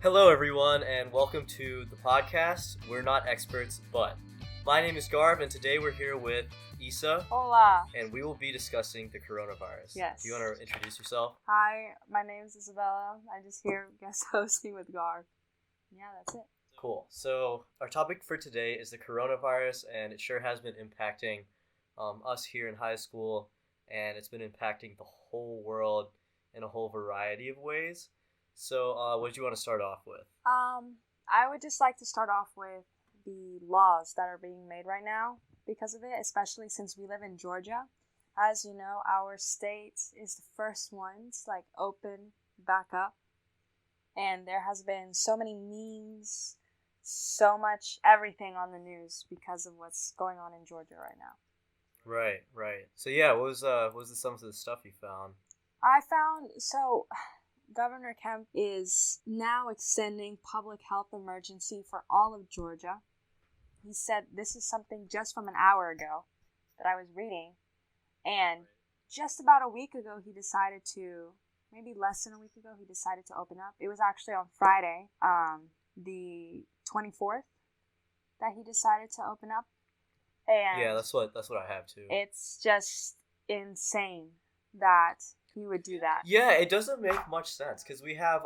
Hello, everyone, and welcome to the podcast. We're not experts, but my name is Garv, and today we're here with Isa. Hola. And we will be discussing the coronavirus. Yes. Do you want to introduce yourself? Hi, my name is Isabella. I'm just here guest hosting with Garv. Yeah, that's it. Cool. So our topic for today is the coronavirus, and it sure has been impacting us here in high school, and it's been impacting the whole world in a whole variety of ways. So what do you want to start off with? I would just like to start off with the laws that are being made right now because of it, especially since we live in Georgia. As you know, our state is the first one to open back up, and there has been so many memes, so much everything on the news because of what's going on in Georgia right now. Right. So yeah, what was some of the stuff you found? Governor Kemp is now extending public health emergency for all of Georgia. He said this is something just from an hour ago that I was reading, and just about a week ago maybe less than a week ago, he decided to open up. It was actually on Friday, the 24th, that he decided to open up. And yeah, that's what I have too. It's just insane that he would do that. Yeah, it doesn't make much sense because we have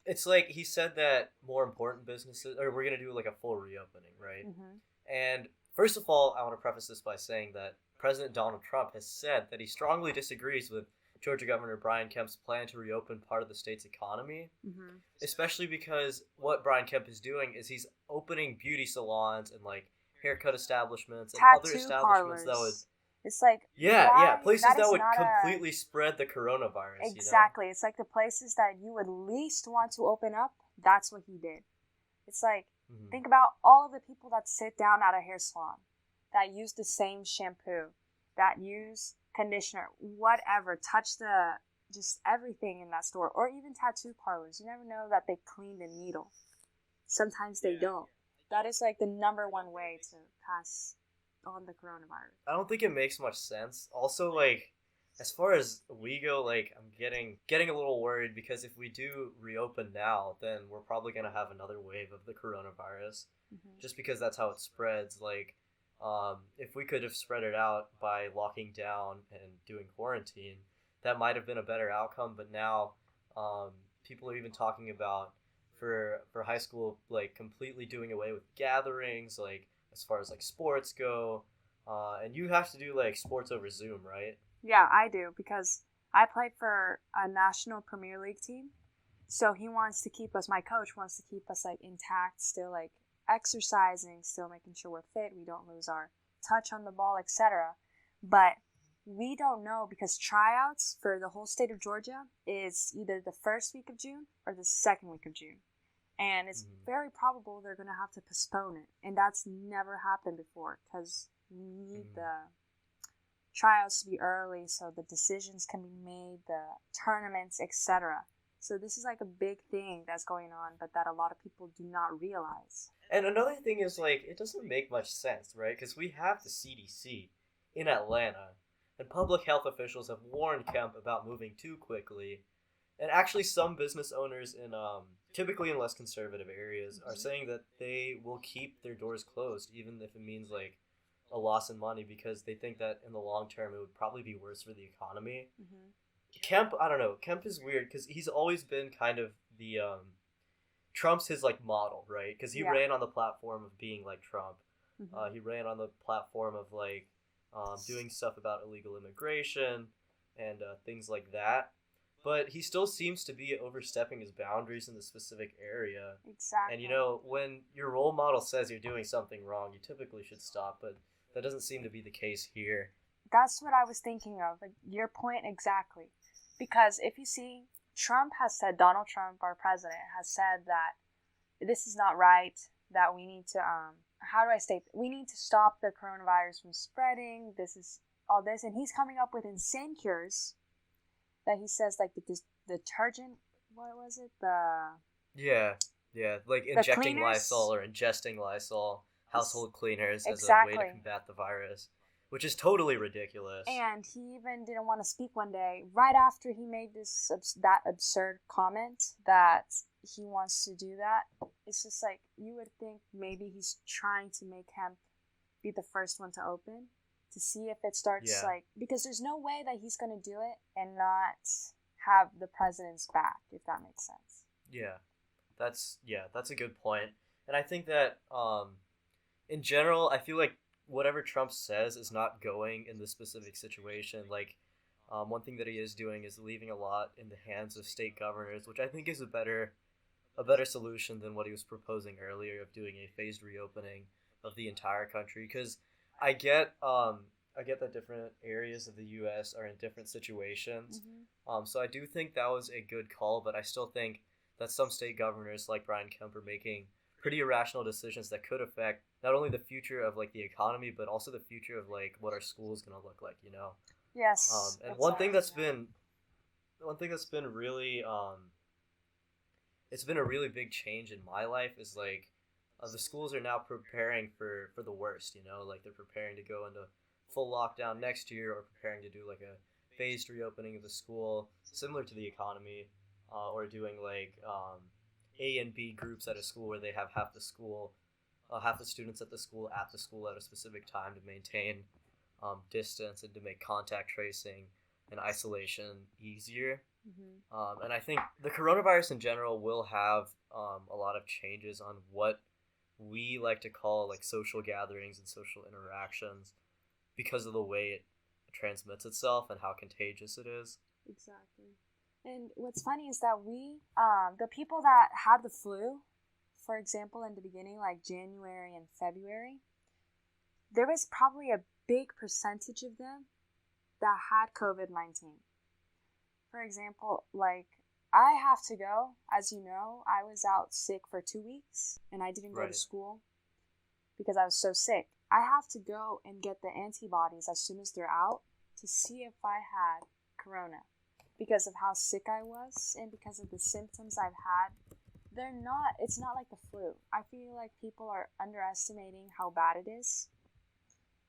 it's like he said that more important businesses, or we're gonna do like a full reopening, right? Mm-hmm. And first of all, I want to preface this by saying that President Donald Trump has said that he strongly disagrees with Georgia Governor Brian Kemp's plan to reopen part of the state's economy, Mm-hmm. especially because what Brian Kemp is doing is he's opening beauty salons and like haircut establishments and Tattoo other establishments parlors. that would It's like places that would not completely spread the coronavirus. Exactly. It's like the places that you would least want to open up. That's what he did. It's like think about all of the people that sit down at a hair salon, that use the same shampoo, that use conditioner, whatever, touch just everything in that store, or even tattoo parlors. You never know that they clean the needle. Sometimes they don't. That is like the number one way to pass on the coronavirus. I don't think it makes much sense. Also, like, as far as we go, like, I'm getting a little worried because if we do reopen now, then we're probably gonna have another wave of the coronavirus, just because that's how it spreads. Like, if we could have spread it out by locking down and doing quarantine, that might have been a better outcome. But now, people are even talking about for high school, like, completely doing away with gatherings, like, as far as like sports go, and you have to do like sports over Zoom, right? Yeah, I do, because I played for a national Premier League team. So my coach wants to keep us like intact, still like exercising, still making sure we're fit, we don't lose our touch on the ball, etc. But we don't know, because tryouts for the whole state of Georgia is either the first week of June or the second week of June. And it's very probable they're going to have to postpone it. And that's never happened before, because we need the tryouts to be early so the decisions can be made, the tournaments, etc. So this is like a big thing that's going on, but that a lot of people do not realize. And another thing is, like, it doesn't make much sense, right? Because we have the CDC in Atlanta, and public health officials have warned Kemp about moving too quickly. And actually some business owners in typically in less conservative areas are saying that they will keep their doors closed even if it means like a loss in money, because they think that in the long term it would probably be worse for the economy. Kemp, I don't know, Kemp is weird because he's always been kind of the Trump's his like model, right? Because he ran on the platform of being like Trump. He ran on the platform of like doing stuff about illegal immigration and things like that. But he still seems to be overstepping his boundaries in the specific area. Exactly. And, you know, when your role model says you're doing something wrong, you typically should stop. But that doesn't seem to be the case here. That's what I was thinking of. Like, your point exactly. Because if you see, Donald Trump, our president, has said that this is not right, that we need to, we need to stop the coronavirus from spreading. This is all this. And he's coming up with insane cures that he says, like, the detergent, what was it? Yeah, like injecting Lysol or ingesting Lysol, household cleaners as a way to combat the virus. which is totally ridiculous. And he even didn't want to speak one day right after he made that absurd comment that he wants to do that. It's just like, you would think maybe he's trying to make hemp be the first one to open to see if it starts because there's no way that he's going to do it and not have the president's back, if that makes sense. Yeah, that's a good point. And I think that in general, I feel like whatever Trump says is not going in this specific situation. Like, one thing that he is doing is leaving a lot in the hands of state governors, which I think is a better solution than what he was proposing earlier of doing a phased reopening of the entire country. Because I get that different areas of the U.S. are in different situations. Mm-hmm. So I do think that was a good call, but I still think that some state governors like Brian Kemp are making pretty irrational decisions that could affect not only the future of like the economy, but also the future of like what our school is gonna look like, you know. Yes. And one thing that's been really it's been a really big change in my life is like the schools are now preparing for the worst, you know, like they're preparing to go into full lockdown next year or preparing to do like a phased reopening of the school, similar to the economy, or doing like A and B groups at a school where they have half the students at the school at a specific time to maintain distance and to make contact tracing and isolation easier. Mm-hmm. And I think the coronavirus in general will have a lot of changes on what we like to call like social gatherings and social interactions because of the way it transmits itself and how contagious it is. Exactly. And what's funny is that the people that had the flu, for example, in the beginning, like January and February, there was probably a big percentage of them that had COVID-19. For example, like, I have to go, as you know, I was out sick for 2 weeks and I didn't go to school because I was so sick. I have to go and get the antibodies as soon as they're out to see if I had corona. Because of how sick I was and because of the symptoms I've had, it's not like the flu. I feel like people are underestimating how bad it is.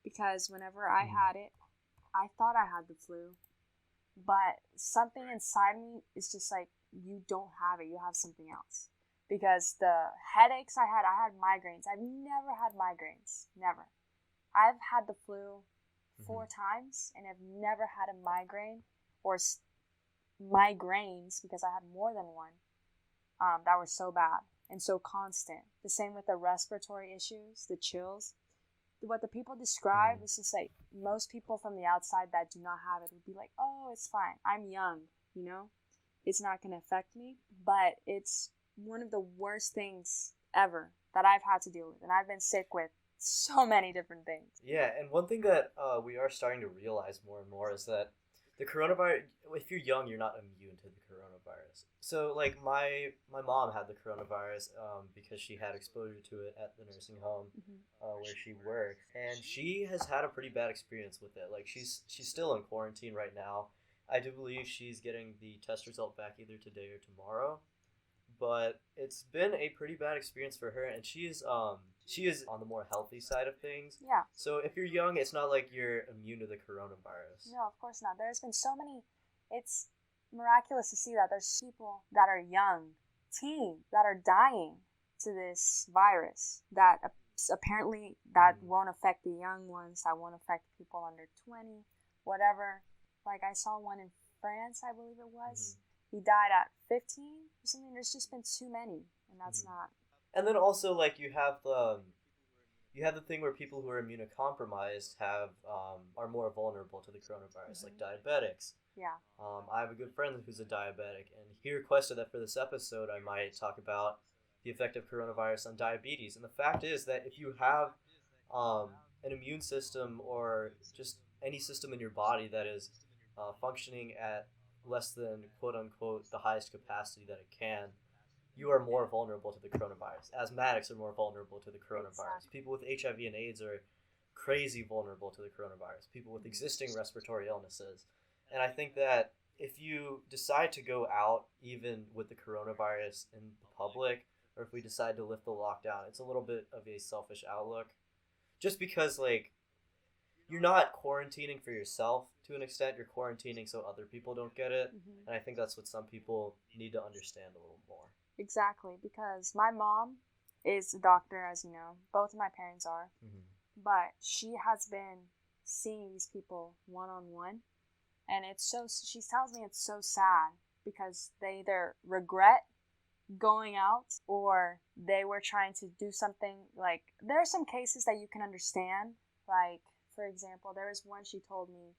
Because whenever I had it, I thought I had the flu. But something inside me is just like, you don't have it, you have something else. Because the headaches I had migraines. I've never had migraines. Never. I've had the flu 4 times and I've never had a migraine or migraines, because I had more than one, that were so bad and so constant. The same with the respiratory issues, the chills. What the people describe is just like, most people from the outside that do not have it would be like, oh, it's fine, I'm young, you know, it's not going to affect me. But it's one of the worst things ever that I've had to deal with, and I've been sick with so many different things. Yeah, and one thing that we are starting to realize more and more is that the coronavirus, if you're young, you're not immune to the coronavirus. So, like, my mom had the coronavirus because she had exposure to it at the nursing home where she worked. And she has had a pretty bad experience with it. Like, she's still in quarantine right now. I do believe she's getting the test result back either today or tomorrow. But it's been a pretty bad experience for her, and she is on the more healthy side of things. Yeah. So if you're young, it's not like you're immune to the coronavirus. No, of course not. There's been so many. It's miraculous to see that there's people that are young, teens, that are dying to this virus that apparently that won't affect the young ones, that won't affect people under 20, whatever. Like, I saw one in France, I believe it was. He died at 15 or something. There's just been too many, and that's not. And then also, like, you have the thing where people who are immunocompromised are more vulnerable to the coronavirus, like diabetics. Yeah. I have a good friend who's a diabetic, and he requested that for this episode I might talk about the effect of coronavirus on diabetes. And the fact is that if you have an immune system or just any system in your body that is functioning at less than quote-unquote the highest capacity that it can, you are more vulnerable to the coronavirus. Asthmatics are more vulnerable to the coronavirus. People with HIV and AIDS are crazy vulnerable to the coronavirus. People with existing respiratory illnesses. And I think that if you decide to go out, even with the coronavirus in the public, or if we decide to lift the lockdown, it's a little bit of a selfish outlook. Just because, like, you're not quarantining for yourself to an extent. You're quarantining so other people don't get it. Hmm. And I think that's what some people need to understand a little more. Exactly, because my mom is a doctor, as you know. Both of my parents are. Mm-hmm. But she has been seeing these people one on one. And she tells me it's so sad because they either regret going out or they were trying to do something. Like, there are some cases that you can understand. Like, for example, there was one she told me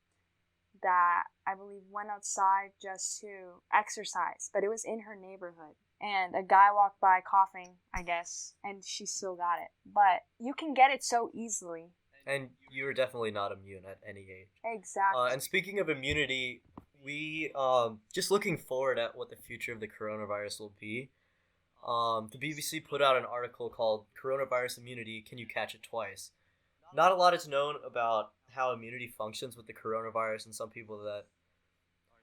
that I believe went outside just to exercise, but it was in her neighborhood. And a guy walked by coughing, I guess, and she still got it. But you can get it so easily. And you're definitely not immune at any age. Exactly. And speaking of immunity, we just looking forward at what the future of the coronavirus will be. The BBC put out an article called "Coronavirus Immunity: Can You Catch It Twice?" Not a lot is known about how immunity functions with the coronavirus, and some people that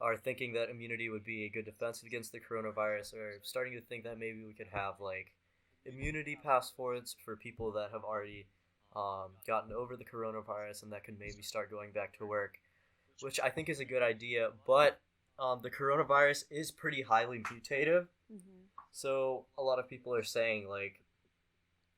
are thinking that immunity would be a good defense against the coronavirus are starting to think that maybe we could have like immunity passports for people that have already gotten over the coronavirus and that could maybe start going back to work, which I think is a good idea. But the coronavirus is pretty highly mutative, Hmm. so a lot of people are saying like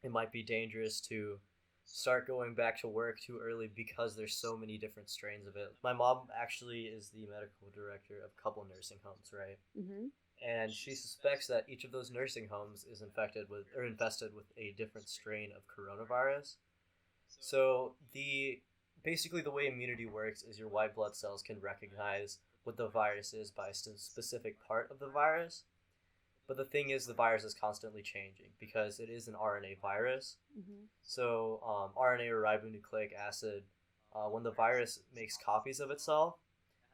it might be dangerous to start going back to work too early because there's so many different strains of it. My mom actually is the medical director of a couple nursing homes, right? Hmm. And she suspects that each of those nursing homes is infected with or infested with a different strain of coronavirus. So the basically the way immunity works is your white blood cells can recognize what the virus is by a specific part of the virus. But the thing is, the virus is constantly changing because it is an RNA virus. Hmm. So RNA or ribonucleic acid, when the virus makes copies of itself,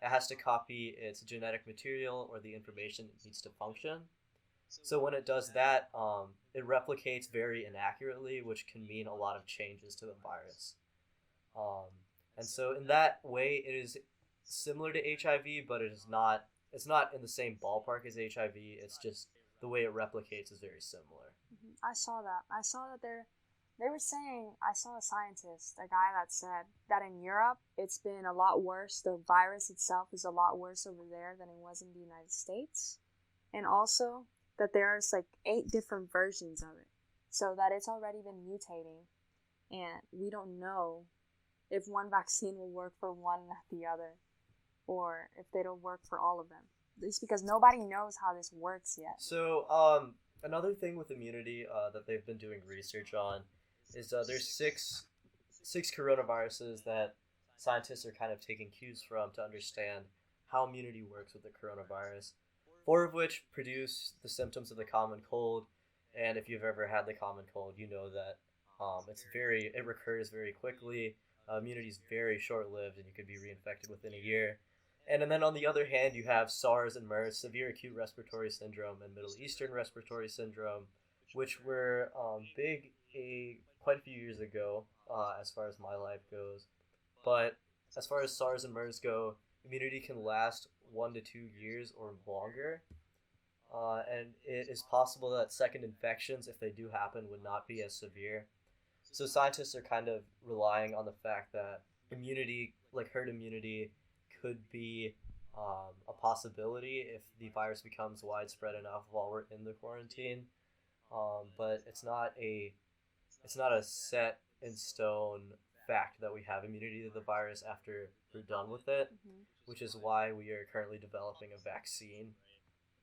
it has to copy its genetic material or the information it needs to function. So when it does that, it replicates very inaccurately, which can mean a lot of changes to the virus. Um, and so in that way, it is similar to HIV, but it is not. It's not in the same ballpark as HIV. It's just the way it replicates is very similar. I saw that. I saw that they were saying, I saw a scientist, a guy that said that in Europe it's been a lot worse. The virus itself is a lot worse over there than it was in the United States. And also that there's like 8 different versions of it. So that it's already been mutating and we don't know if one vaccine will work for one, not the other, or if they don't work for all of them. It's because nobody knows how this works yet. So another thing with immunity that they've been doing research on is there's six coronaviruses that scientists are kind of taking cues from to understand how immunity works with the coronavirus. 4 of which produce the symptoms of the common cold, and if you've ever had the common cold, you know that it recurs very quickly. Immunity is very short lived, and you could be reinfected within a year. And then on the other hand, you have SARS and MERS, severe acute respiratory syndrome, and Middle Eastern respiratory syndrome, which were big quite a few years ago, as far as my life goes. But as far as SARS and MERS go, immunity can last 1 to 2 years or longer. And it is possible that second infections, if they do happen, would not be as severe. So scientists are kind of relying on the fact that immunity, like herd immunity, could be a possibility if the virus becomes widespread enough while we're in the quarantine. But it's not a set in stone fact that we have immunity to the virus after we're done with it, Mm-hmm. which is why we are currently developing a vaccine.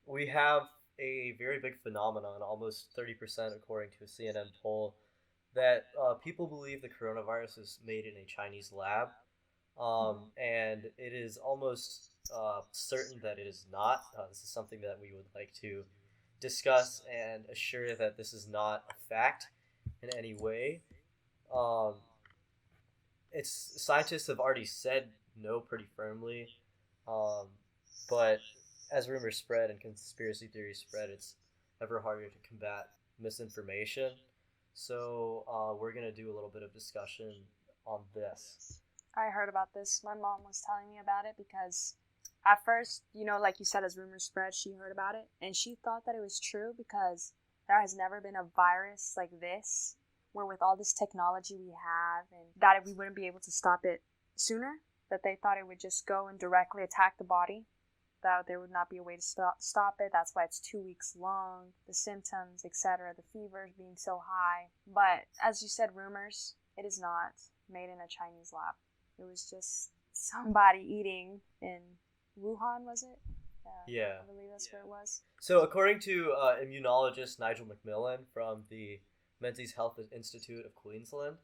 We have a very big phenomenon, almost 30% according to a CNN poll, that people believe the coronavirus is made in a Chinese lab, and it is almost certain that it is not. This is something that we would like to discuss and assure that this is not a fact in any way. Um, it's Scientists have already said no pretty firmly, um, but as rumors spread and conspiracy theories spread, it's ever harder to combat misinformation. So we're gonna do a little bit of discussion on this. I heard about this. My mom was telling me about it because at first, like you said, as rumors spread, she heard about it and she thought that it was true because there has never been a virus like this where with all this technology we have and that we wouldn't be able to stop it sooner, that they thought it would just go and directly attack the body, that there would not be a way to stop it. That's why it's 2 weeks long, the symptoms, etc., the fevers being so high. But as you said, rumors, it is not made in a Chinese lab. It was just somebody eating in Wuhan, was it? Yeah. I believe that's where it was. So according to immunologist Nigel McMillan from the Menzies Health Institute of Queensland,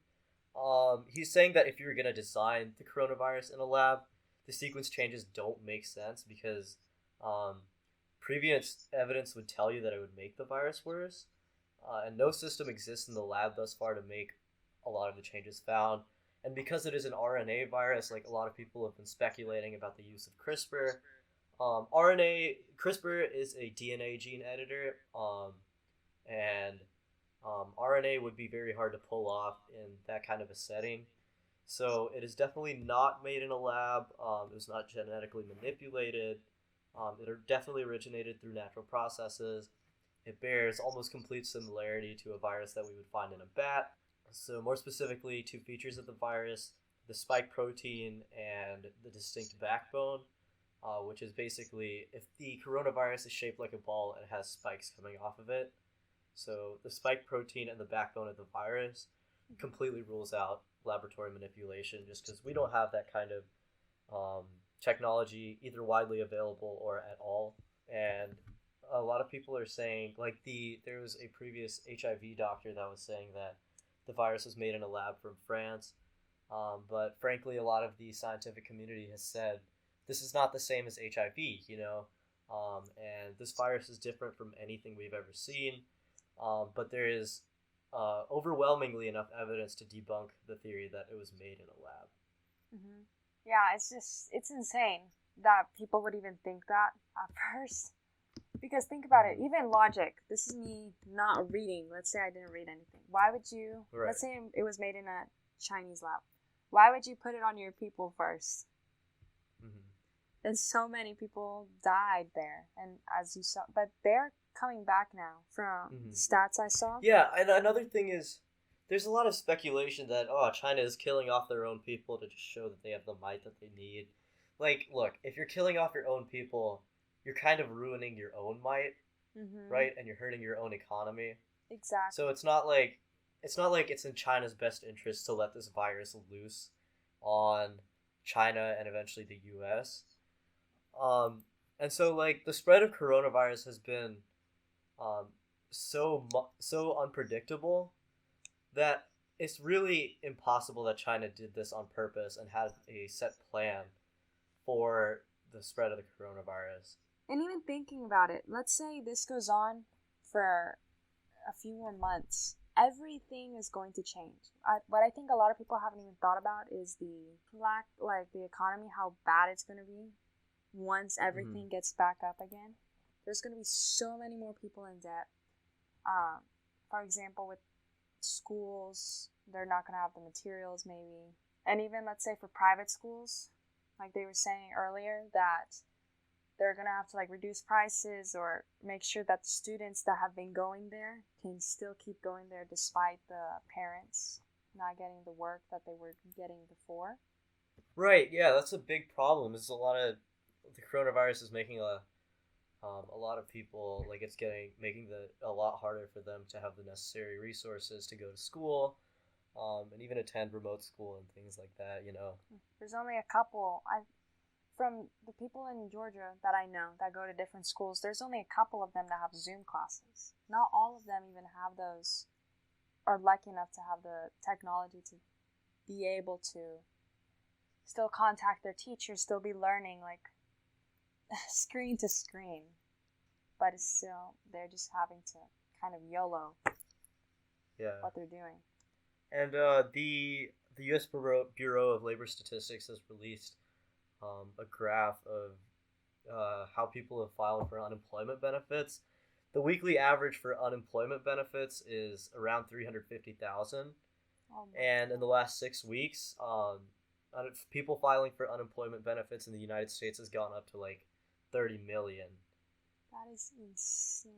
he's saying that if you were going to design the coronavirus in a lab, the sequence changes don't make sense because previous evidence would tell you that it would make the virus worse, and no system exists in the lab thus far to make a lot of the changes found. And because it is an RNA virus, like a lot of people have been speculating about the use of CRISPR. CRISPR is a DNA gene editor, and RNA would be very hard to pull off in that kind of a setting. So it is definitely not made in a lab. It was not genetically manipulated. It definitely originated through natural processes. It bears almost complete similarity to a virus that we would find in a bat. So more specifically, two features of the virus, the spike protein and the distinct backbone, which is basically if the coronavirus is shaped like a ball, it has spikes coming off of it. So the spike protein and the backbone of the virus completely rules out laboratory manipulation just because we don't have that kind of technology either widely available or at all. And a lot of people are saying, like there was a previous HIV doctor that was saying that the virus was made in a lab from France. But frankly, a lot of the scientific community has said this is not the same as HIV, and this virus is different from anything we've ever seen. But there is overwhelmingly enough evidence to debunk the theory that it was made in a lab. Mm-hmm. Yeah, it's insane that people would even think that at first. Because think about it, even logic, this is me not reading. Let's say I didn't read anything. Why would you, let's say it was made in a Chinese lab. Why would you put it on your people first? Mm-hmm. And so many people died there. And as you saw, but they're coming back now from the stats I saw. Yeah, and another thing is, there's a lot of speculation that, China is killing off their own people to just show that they have the might that they need. Like, look, if you're killing off your own people, you're kind of ruining your own might, right? And you're hurting your own economy. Exactly. So it's not like it's in China's best interest to let this virus loose on China and eventually the U.S. And so like the spread of coronavirus has been so unpredictable that it's really impossible that China did this on purpose and had a set plan for the spread of the coronavirus. And even thinking about it, let's say this goes on for a few more months. Everything is going to change. What I think a lot of people haven't even thought about is the economy, how bad it's going to be once everything gets back up again. There's going to be so many more people in debt. For example, with schools, they're not going to have the materials maybe. And even, let's say, for private schools, like they were saying earlier, that they're going to have to reduce prices or make sure that the students that have been going there can still keep going there despite the parents not getting the work that they were getting before. Right, yeah, that's a big problem. The coronavirus is making a lot of people, making a lot harder for them to have the necessary resources to go to school, and even attend remote school and things like that, There's only a couple, from the people in Georgia that I know that go to different schools, there's only a couple of them that have Zoom classes. Not all of them even have those, are lucky enough to have the technology to be able to still contact their teachers, still be learning screen to screen. But it's still, they're just having to kind of YOLO what they're doing. And the U.S. Bureau of Labor Statistics has released a graph of how people have filed for unemployment benefits. The weekly average for unemployment benefits is around 350,000. And in the last 6 weeks, people filing for unemployment benefits in the United States has gone up to 30 million. That is insane.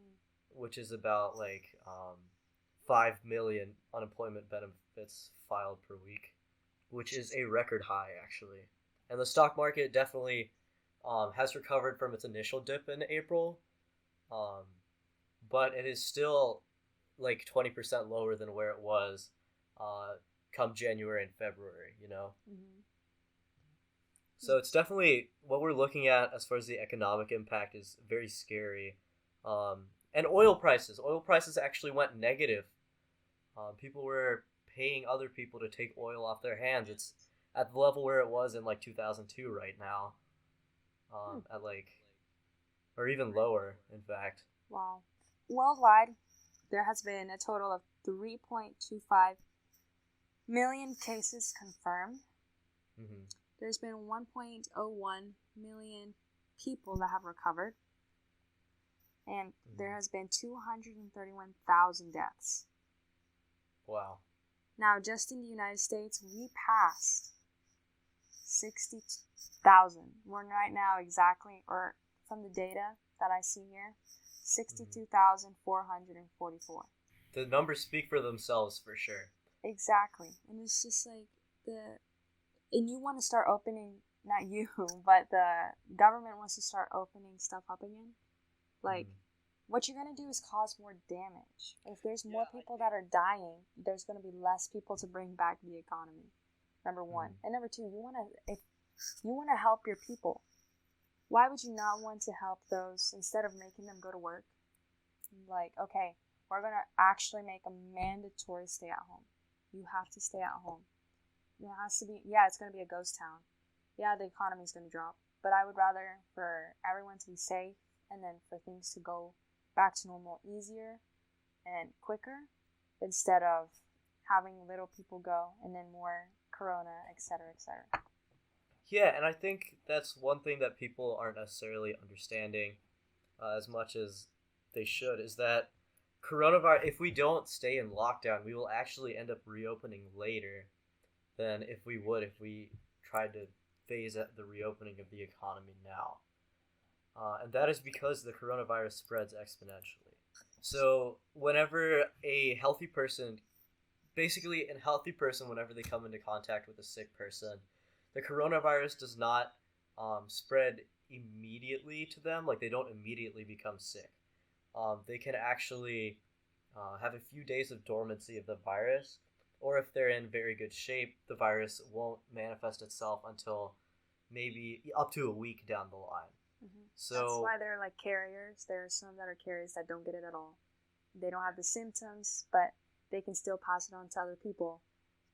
Which is about 5 million unemployment benefits filed per week. which is a record high actually. And the stock market definitely has recovered from its initial dip in April, um, but it is still like 20% lower than where it was uh, come January and February, you know? Mm-hmm. So it's definitely what we're looking at as far as the economic impact is very scary. And oil prices actually went negative. People were paying other people to take oil off their hands. It's at the level where it was in like 2002 right now, at like, or even lower, in fact. Wow. Worldwide, there has been a total of 3.25 million cases confirmed. Mm-hmm. There's been 1.01 million people that have recovered. And there has been 231,000 deaths. Wow. Now, just in the United States, we passed 60,000. We're right now exactly, or from the data that I see here, 62,444. The numbers speak for themselves for sure. Exactly. And it's just like and you want to start opening, not you, but the government wants to start opening stuff up again. Like, what you're going to do is cause more damage. If there's more people that are dying, there's going to be less people to bring back the economy. Number one. And number two, if you want to help your people, why would you not want to help those instead of making them go to work? Like, okay, we're going to actually make a mandatory stay at home. You have to stay at home. It has to be, it's going to be a ghost town. Yeah, the economy's going to drop. But I would rather for everyone to be safe and then for things to go back to normal easier and quicker instead of having little people go and then more corona, etc., etc. Yeah, and I think that's one thing that people aren't necessarily understanding as much as they should, is that coronavirus, if we don't stay in lockdown, we will actually end up reopening later than if we tried to phase at the reopening of the economy now. And that is because the coronavirus spreads exponentially. So whenever a healthy person, whenever they come into contact with a sick person, the coronavirus does not spread immediately to them. Like, they don't immediately become sick. They can actually have a few days of dormancy of the virus, or if they're in very good shape, the virus won't manifest itself until maybe up to a week down the line. Mm-hmm. So that's why they're like carriers. There are some that are carriers that don't get it at all. They don't have the symptoms, but they can still pass it on to other people.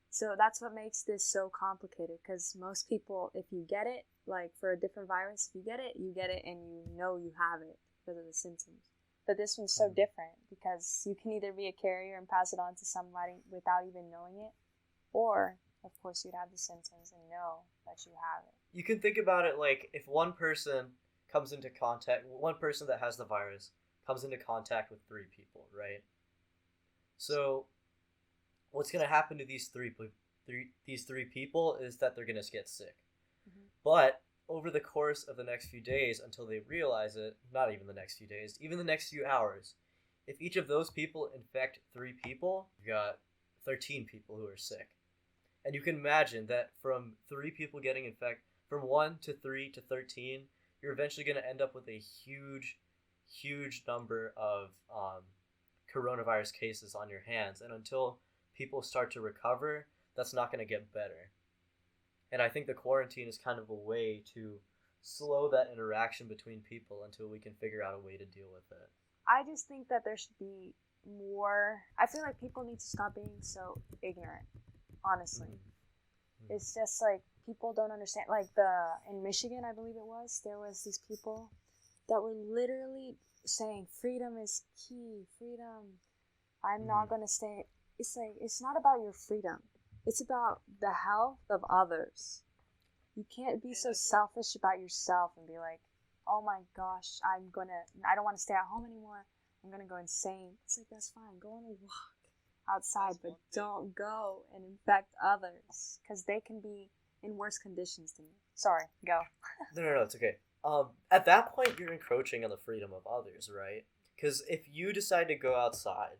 So that's what makes this so complicated, because most people, if you get it, like for a different virus, if you get it and you know you have it because of the symptoms. But this one's so different because you can either be a carrier and pass it on to somebody without even knowing it, or, of course, you'd have the symptoms and know that you have it. You can think about it like if one person that has the virus comes into contact with 3 people, right? So what's going to happen to these three people is that they're going to get sick. Mm-hmm. But over the course of the next few days, until they realize it, not even the next few days, even the next few hours, if each of those people infect 3 people, you got 13 people who are sick. And you can imagine that from 3 people getting infected, from 1 to 3 to 13, you're eventually going to end up with a huge number of coronavirus cases on your hands. And until people start to recover, that's not going to get better. And I think the quarantine is kind of a way to slow that interaction between people until we can figure out a way to deal with it. I just think that there should be more. I feel like people need to stop being so ignorant, honestly. Mm-hmm. It's just like people don't understand. Like in Michigan, I believe it was, there was these people that were literally saying freedom is key, freedom. I'm not going to stay. It's like, it's not about your freedom. It's about the health of others. You can't be so selfish about yourself and be like, oh my gosh, I don't want to stay at home anymore. I'm going to go insane. It's like, that's fine. Go on a walk outside, but don't go and infect others because they can be in worse conditions than you. Sorry, go. No, it's okay. At that point, you're encroaching on the freedom of others, right? Because if you decide to go outside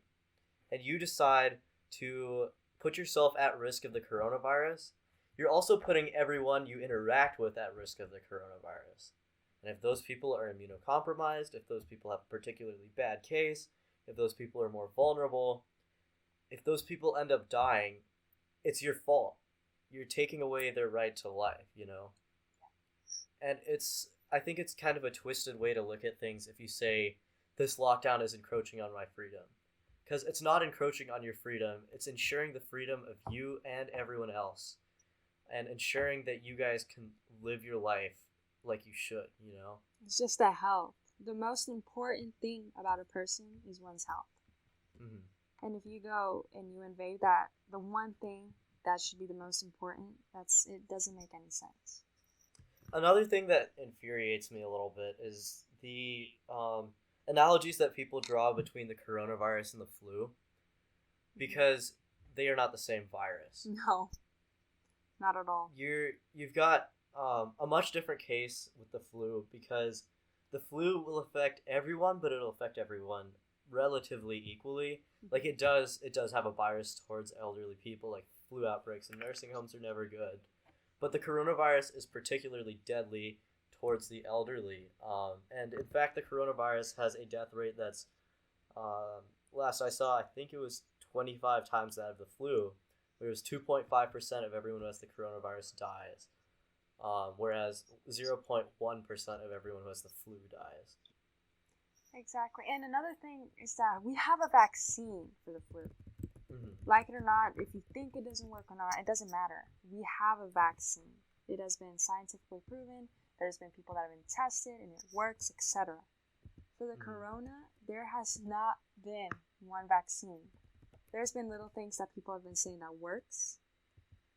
and you decide to put yourself at risk of the coronavirus, you're also putting everyone you interact with at risk of the coronavirus. And if those people are immunocompromised, if those people have a particularly bad case, if those people are more vulnerable, if those people end up dying, it's your fault. You're taking away their right to life, you know? And I think it's kind of a twisted way to look at things if you say, this lockdown is encroaching on my freedom. Because it's not encroaching on your freedom, it's ensuring the freedom of you and everyone else. And ensuring that you guys can live your life like you should, you know? It's just that health. The most important thing about a person is one's health. Mm-hmm. And if you go and you invade that, the one thing that should be the most important, it doesn't make any sense. Another thing that infuriates me a little bit is the analogies that people draw between the coronavirus and the flu, because they are not the same virus. No, not at all. You've got a much different case with the flu, because the flu will affect everyone, but it'll affect everyone relatively equally. Like it does have a bias towards elderly people. Like flu outbreaks in nursing homes are never good, but the coronavirus is particularly deadly towards the elderly. And in fact, the coronavirus has a death rate that's last I saw, I think it was 25 times that of the flu. Whereas 2.5% of everyone who has the coronavirus dies, whereas 0.1% of everyone who has the flu dies. Exactly. And another thing is that we have a vaccine for the flu. Mm-hmm. Like it or not, if you think it doesn't work or not, it doesn't matter. We have a vaccine. It has been scientifically proven. There's been people that have been tested and it works, etc. For the corona, there has not been one vaccine. There's been little things that people have been saying that works,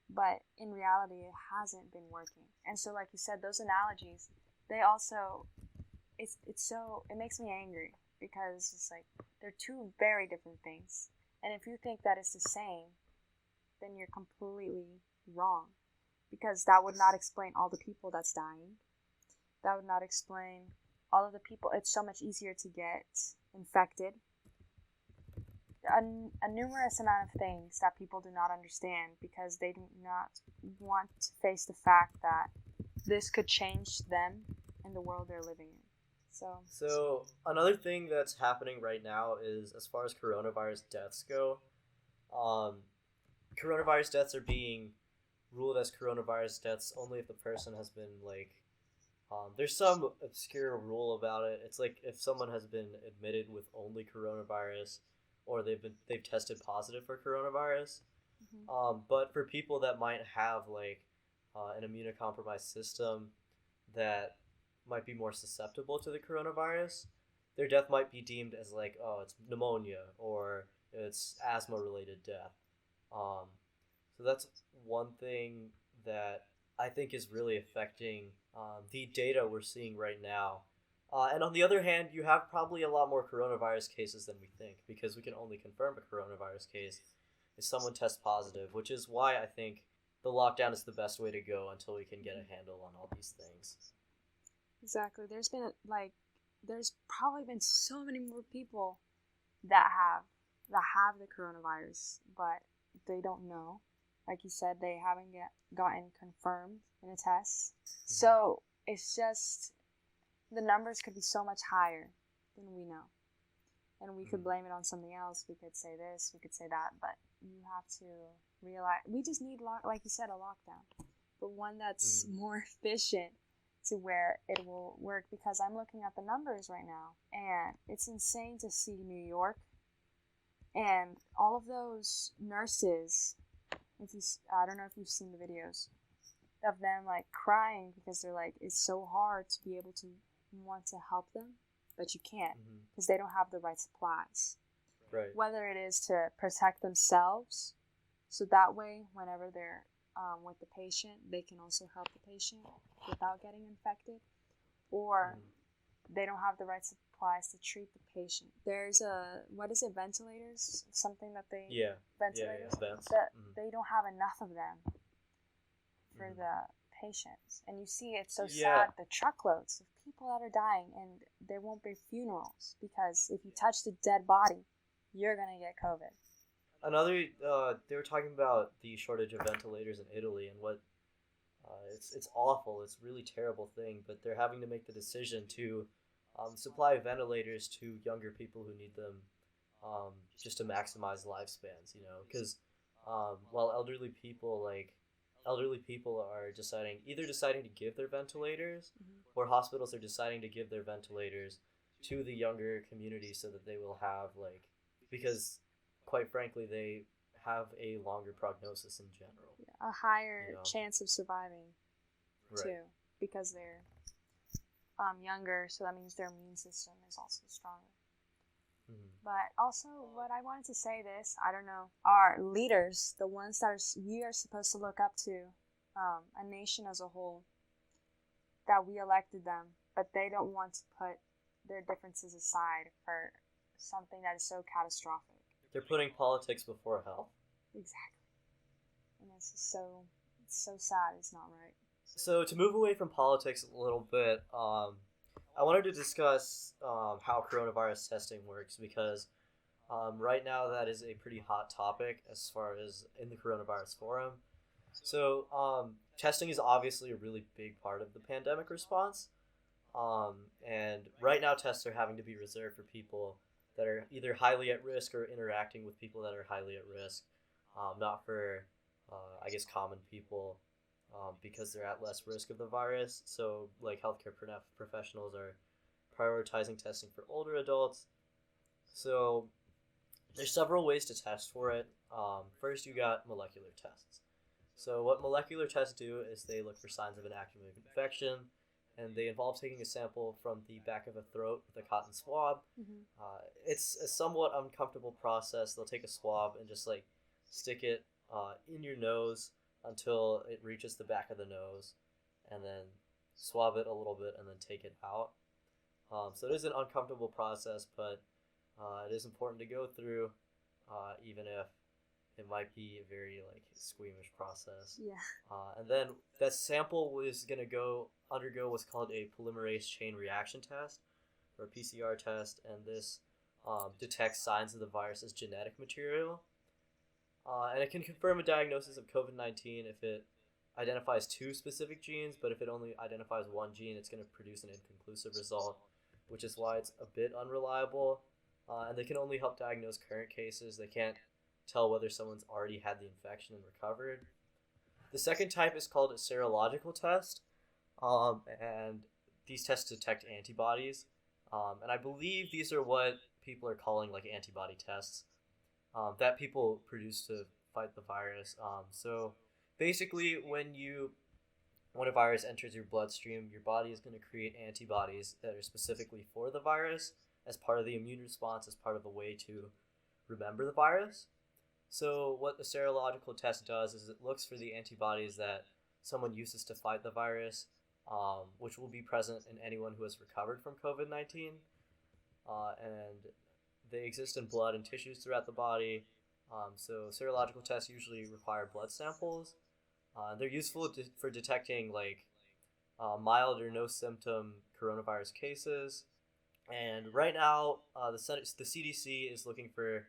but in reality, it hasn't been working. And so, like you said, those analogies, they also, it makes me angry, because it's like, they're two very different things. And if you think that it's the same, then you're completely wrong, because that would not explain all the people that's dying. That would not explain all of the people. It's so much easier to get infected. A numerous amount of things that people do not understand, because they do not want to face the fact that this could change them and the world they're living in. So another thing that's happening right now is, as far as coronavirus deaths go, coronavirus deaths are being ruled as coronavirus deaths only if the person has been there's some obscure rule about it. It's like if someone has been admitted with only coronavirus, or they've tested positive for coronavirus. Mm-hmm. But for people that might have an immunocompromised system that might be more susceptible to the coronavirus, their death might be deemed as it's pneumonia or it's asthma related death. So that's one thing that I think is really affecting the data we're seeing right now. And on the other hand, you have probably a lot more coronavirus cases than we think, because we can only confirm a coronavirus case if someone tests positive, which is why I think the lockdown is the best way to go until we can get a handle on all these things. Exactly. There's probably been so many more people that have the coronavirus, but they don't know. Like you said, they haven't gotten confirmed in a test. Mm-hmm. So it's just, the numbers could be so much higher than we know. And we could blame it on something else. We could say this, we could say that, but you have to realize, we just need, like you said, a lockdown, but one that's more efficient to where it will work, because I'm looking at the numbers right now, and it's insane to see New York and all of those nurses. I don't know if you've seen the videos of them crying, because they're it's so hard to be able to want to help them, but you can't, because they don't have the right supplies. Right. Whether it is to protect themselves, so that way whenever they're with the patient, they can also help the patient without getting infected, or they don't have the right supplies to treat the patient. There's ventilators, something that they ventilators that they don't have enough of them for the patients. And you see, it's so sad, the truckloads of people that are dying, and there won't be funerals, because if you touch the dead body, you're gonna get COVID. another they were talking about the shortage of ventilators in Italy and what it's awful. It's a really terrible thing, but they're having to make the decision to supply ventilators to younger people who need them, just to maximize lifespans. You know, because while elderly people are deciding to give their ventilators, Hmm. or hospitals are deciding to give their ventilators to the younger community so that they will have because quite frankly they have a longer prognosis in general. A You higher know, chance of surviving right? too, because they're younger, so that means their immune system is also stronger. Mm-hmm. But also, what I wanted to say this, I don't know, our leaders, the ones that we are supposed to look up to, a nation as a whole, that we elected them, but they don't want to put their differences aside for something that is so catastrophic. They're putting politics before health. Exactly. And it's so sad. It's not right. So to move away from politics a little bit, I wanted to discuss how coronavirus testing works because right now that is a pretty hot topic as far as in the coronavirus forum. So testing is obviously a really big part of the pandemic response, and right now tests are having to be reserved for people that are either highly at risk or interacting with people that are highly at risk, not for I guess common people, because they're at less risk of the virus. So like healthcare professionals are prioritizing testing for older adults. So there's several ways to test for it. First, you got molecular tests. So what molecular tests do is they look for signs of an active infection, and they involve taking a sample from the back of a throat with a cotton swab. Mm-hmm. It's a somewhat uncomfortable process. They'll take a swab and just stick it in your nose until it reaches the back of the nose, and then swab it a little bit and then take it out. So it is an uncomfortable process, but it is important to go through, even if it might be a very squeamish process. Yeah. And then that sample was gonna go undergo what's called a polymerase chain reaction test, or a PCR test, and this detects signs of the virus's genetic material. And it can confirm a diagnosis of COVID-19 if it identifies two specific genes, but if it only identifies one gene, it's going to produce an inconclusive result, which is why it's a bit unreliable. And they can only help diagnose current cases. They can't tell whether someone's already had the infection and recovered. The second type is called a serological test, and these tests detect antibodies. And I believe these are what people are calling antibody tests, that people produce to fight the virus. So basically, when a virus enters your bloodstream, your body is going to create antibodies that are specifically for the virus as part of the immune response, as part of a way to remember the virus. So what the serological test does is it looks for the antibodies that someone uses to fight the virus, which will be present in anyone who has recovered from COVID-19. And they exist in blood and tissues throughout the body. So serological tests usually require blood samples. They're useful for detecting mild or no symptom coronavirus cases. And right now, the CDC is looking for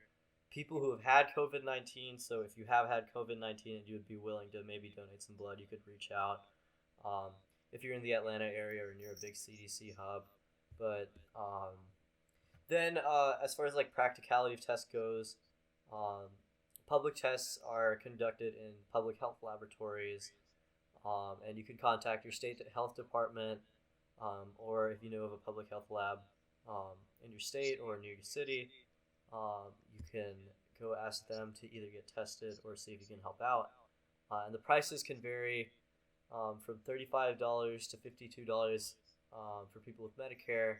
people who have had COVID-19. So if you have had COVID-19 and you would be willing to maybe donate some blood, you could reach out. If you're in the Atlanta area or near a big CDC hub. But then, as far as practicality of test goes, um, public tests are conducted in public health laboratories, and you can contact your state health department, or if you know of a public health lab in your state or near your city, you can go ask them to either get tested or see if you can help out. And the prices can vary from $35 to $52 for people with Medicare.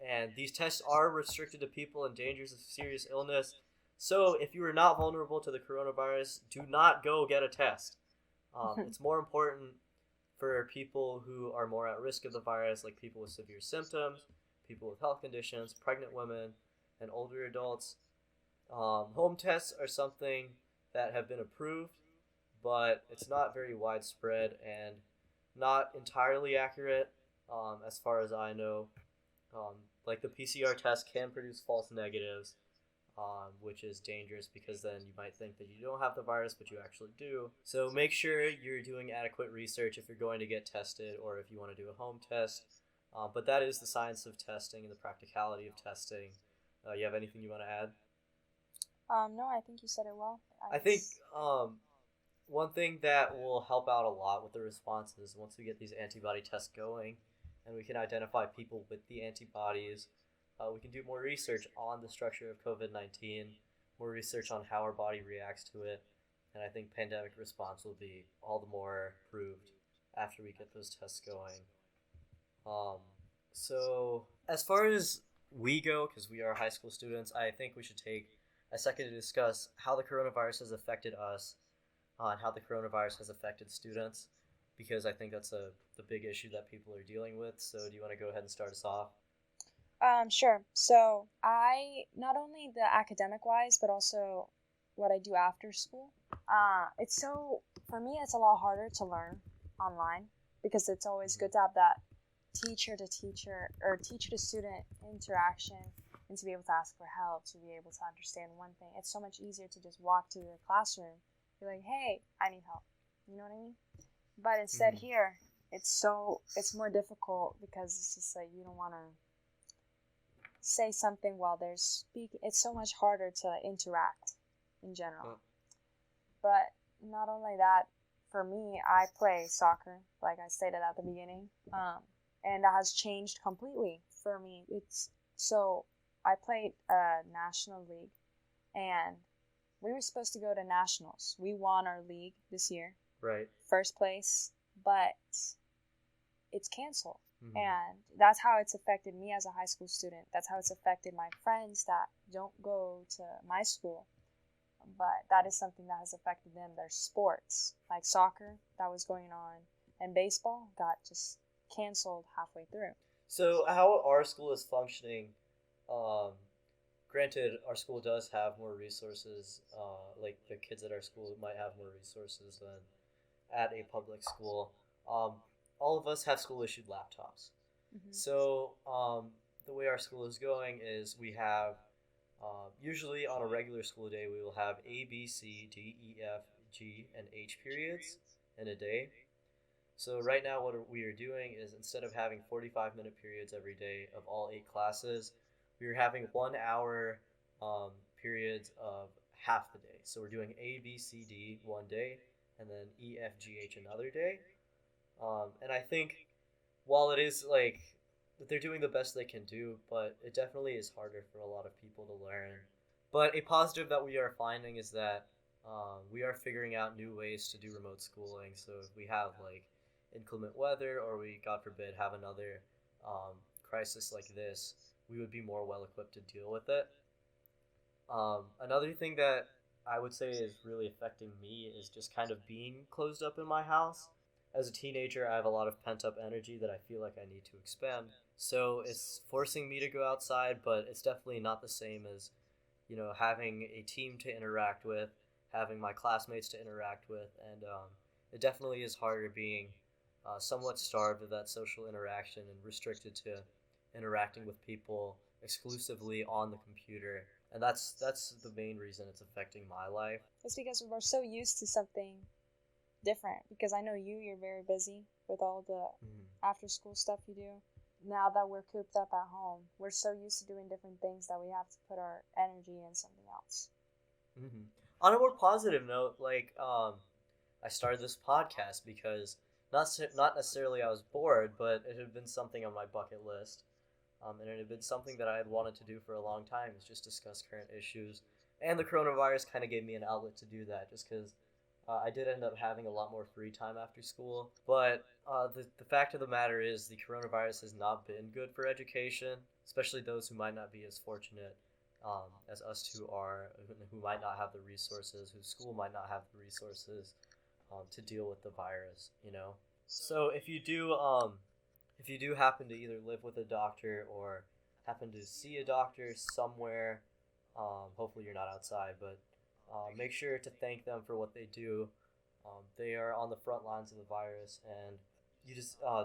And these tests are restricted to people in dangers of serious illness. So if you are not vulnerable to the coronavirus, do not go get a test. It's more important for people who are more at risk of the virus, like people with severe symptoms, people with health conditions, pregnant women, and older adults. Home tests are something that have been approved, but it's not very widespread and not entirely accurate, as far as I know. Like the PCR test can produce false negatives, which is dangerous because then you might think that you don't have the virus, but you actually do. So make sure you're doing adequate research if you're going to get tested or if you want to do a home test. But that is the science of testing and the practicality of testing. You have anything you want to add? No, I think you said it well. I think one thing that will help out a lot with the responses once we get these antibody tests going and we can identify people with the antibodies, we can do more research on the structure of COVID 19, more research on how our body reacts to it, and I think pandemic response will be all the more proved after we get those tests going. Um, so, as far as we go, because we are high school students, I think we should take a second to discuss how the coronavirus has affected us and how the coronavirus has affected students, because I think that's the big issue that people are dealing with. So, do you want to go ahead and start us off? Sure. So I not only the academic wise, but also what I do after school. It's so for me, it's a lot harder to learn online because it's always good to have that teacher to teacher or teacher to student interaction and to be able to ask for help, to be able to understand one thing. It's so much easier to just walk to your classroom, be like, "Hey, I need help." You know what I mean? But instead here, it's more difficult because it's just like you don't want to say something while they're speaking. It's so much harder to interact in general. But not only that, for me, I play soccer, like I stated at the beginning, and that has changed completely for me. It's so I played a national league, and we were supposed to go to nationals. We won our league this year, Right. first place, but it's canceled. Mm-hmm. And that's how it's affected me as a high school student. That's how it's affected my friends that don't go to my school. But that is something that has affected them. Their sports, like soccer, that was going on, and baseball got just canceled halfway through. So, how our school is functioning, um, granted, our school does have more resources. Like the kids at our school might have more resources than at a public school. Um, all of us have school issued laptops. Mm-hmm. So the way our school is going is we have usually on a regular school day we will have A, B, C, D, E, F, G, and H periods in a day. So right now what we are doing is instead of having 45-minute periods every day of all 8 classes, we are having 1 hour periods of half the day. So we're doing A, B, C, D one day, and then E, F, G, H another day. And I think while it is like they're doing the best they can do, but it definitely is harder for a lot of people to learn. But a positive that we are finding is that we are figuring out new ways to do remote schooling. So if we have like inclement weather or we, God forbid, have another crisis like this, we would be more well equipped to deal with it. Another thing that I would say is really affecting me is just kind of being closed up in my house. As a teenager, I have a lot of pent up energy that I feel like I need to expend. So it's forcing me to go outside, but it's definitely not the same as, having a team to interact with, having my classmates to interact with, and it definitely is harder being somewhat starved of that social interaction and restricted to interacting with people exclusively on the computer. And that's the main reason it's affecting my life. It's because we're so used to something different, because I know you're very busy with all the after school stuff you do. Now that we're cooped up at home, we're so used to doing different things that we have to put our energy in something else. On a more positive note, like I started this podcast because not necessarily I was bored, but it had been something on my bucket list, and it had been something that I had wanted to do for a long time, is just discuss current issues, and the coronavirus kind of gave me an outlet to do that, just because I did end up having a lot more free time after school. But the fact of the matter is the coronavirus has not been good for education, especially those who might not be as fortunate as us two are, who might not have the resources, whose school might not have the resources to deal with the virus, So if you do happen to either live with a doctor or happen to see a doctor somewhere, hopefully you're not outside, but make sure to thank them for what they do. They are on the front lines of the virus, and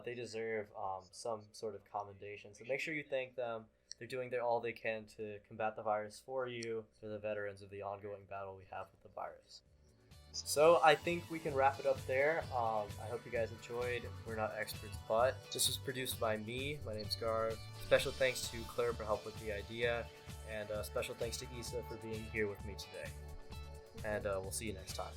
they deserve some sort of commendation. So make sure you thank them. They're doing all they can to combat the virus for you. They're the veterans of the ongoing battle we have with the virus. So I think we can wrap it up there. I hope you guys enjoyed. We're not experts, but this was produced by me. My name's Garv. Special thanks to Claire for help with the idea, and special thanks to Isa for being here with me today. And we'll see you next time.